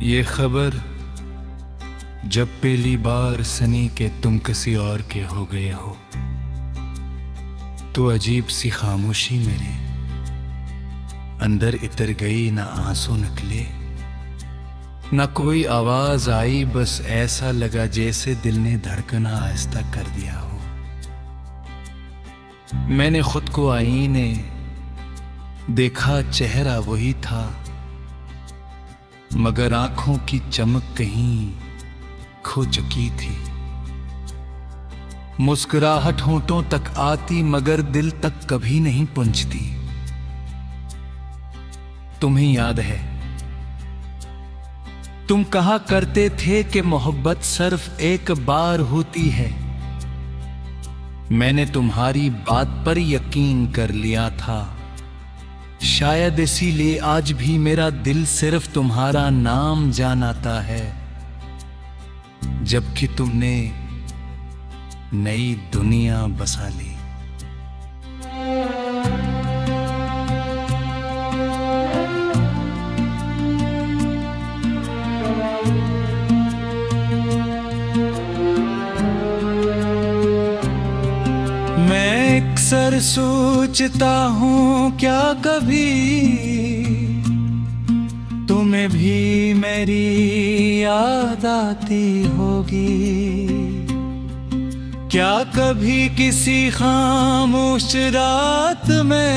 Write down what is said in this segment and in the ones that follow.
ये खबर जब पहली बार सनी के तुम किसी और के हो गए हो, तो अजीब सी खामोशी मेरे अंदर इतर गई। ना आंसू निकले ना कोई आवाज आई, बस ऐसा लगा जैसे दिल ने धड़कना आहिस्ता कर दिया हो। मैंने खुद को आईने देखा, चेहरा वही था मगर आंखों की चमक कहीं खो चुकी थी। मुस्कुराहट होंठों तक आती मगर दिल तक कभी नहीं पहुंचती। तुम्हें याद है तुम कहा करते थे कि मोहब्बत सिर्फ एक बार होती है। मैंने तुम्हारी बात पर यकीन कर लिया था, शायद इसीलिए आज भी मेरा दिल सिर्फ तुम्हारा नाम जानता है। जबकि तुमने नई दुनिया बसा ली। मैं अक्सर सोचता हूँ क्या कभी तुम्हें भी मेरी याद आती होगी। क्या कभी किसी खामोश रात में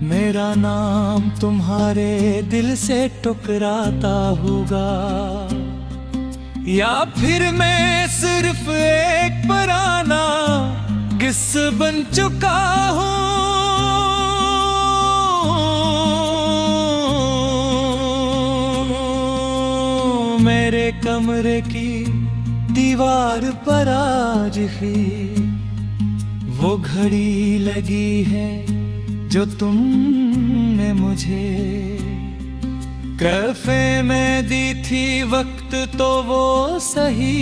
मेरा नाम तुम्हारे दिल से टुकराता होगा, या फिर मैं सिर्फ एक पुराना किस्सा बन चुका हूँ। मेरे कमरे की दीवार पर आज भी वो घड़ी लगी है जो तुमने मुझे कैफे में दी थी। वक्त तो वो सही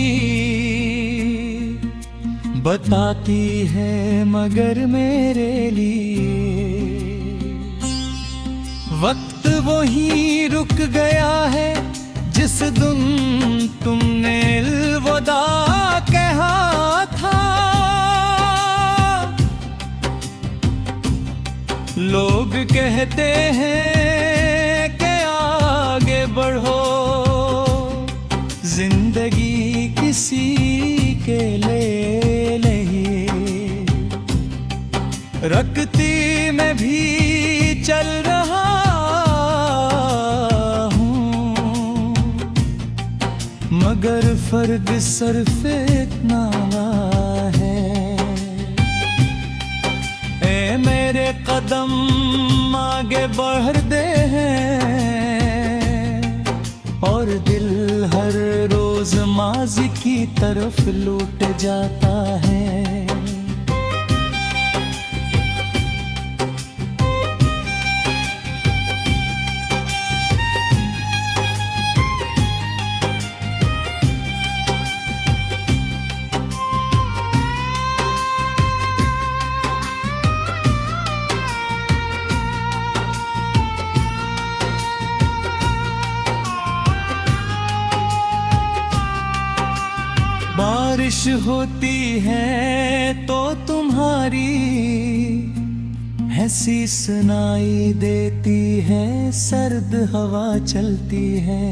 बताती है मगर मेरे लिए वक्त वो ही रुक गया है जिस दिन तुमने अलविदा कहा था। लोग कहते हैं कि आगे बढ़ो, जिंदगी किसी के लिए नहीं रखती मैं भी चल रहा हूँ, मगर फर्क सिर्फ इतना है। ए मेरे कदम आगे बढ़ते हैं और दिल हर रोज माजी की तरफ लौट जाता है। बारिश होती है तो तुम्हारी हंसी सुनाई देती है, सर्द हवा चलती है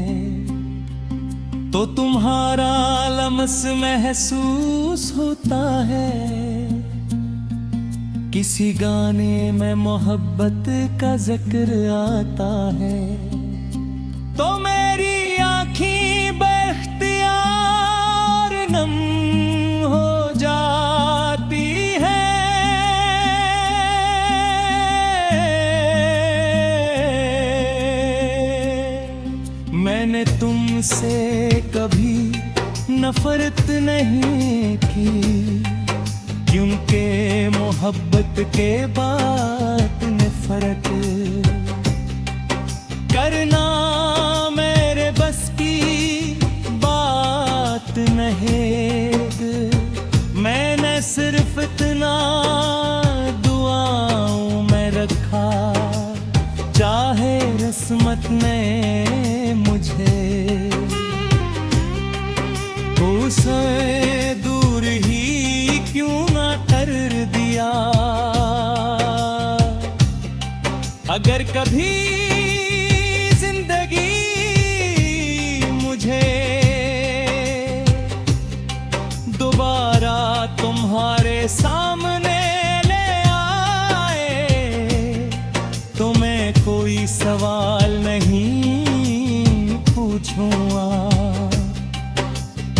तो तुम्हारा लम्स महसूस होता है। किसी गाने में मोहब्बत का जिक्र आता है तो मेरी आँखें बख्तियार नम हो जाती है। मैंने तुमसे कभी नफरत नहीं की, क्योंकि मोहब्बत के बाद नफरत करना मेरे बस की बात नहीं। मैंने सिर्फ इतना दुआओं में रखा, चाहे किस्मत ने अगर कभी जिंदगी मुझे दोबारा तुम्हारे सामने ले आए तो मैं कोई सवाल नहीं पूछूंगा।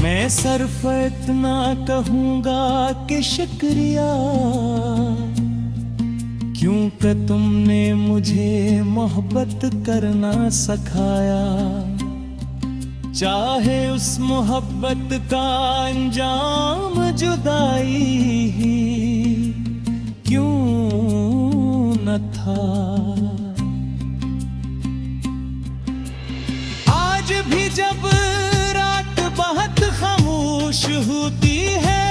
मैं सिर्फ इतना कहूंगा कि शुक्रिया, क्योंकि तुमने मुझे मोहब्बत करना सिखाया। चाहे उस मोहब्बत का अंजाम जुदाई ही क्यों न था। आज भी जब रात बहुत खामोश होती है,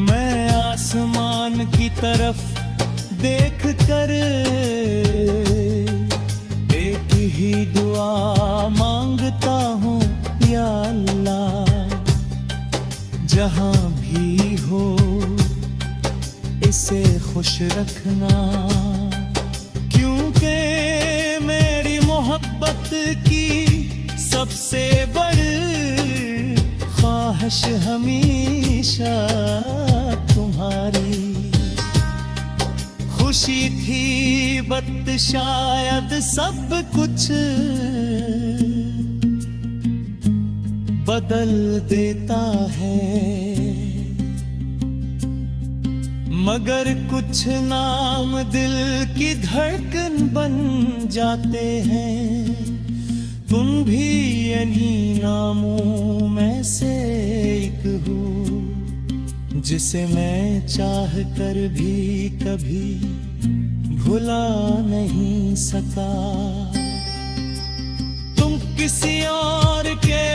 मैं आसमान की तरफ देख कर एक ही दुआ मांगता हूँ, या अल्लाह जहाँ भी हो इसे खुश रखना। क्योंकि मेरी मोहब्बत की सबसे बड़ी ख्वाहिश हमेशा तुम्हारी खुशी थी, बट शायद सब कुछ बदल देता है। मगर कुछ नाम दिल की धड़कन बन जाते हैं। तुम भी इन्हीं नामों में से एक हो, जिसे मैं चाह कर भी कभी भुला नहीं सका। तुम किसी और के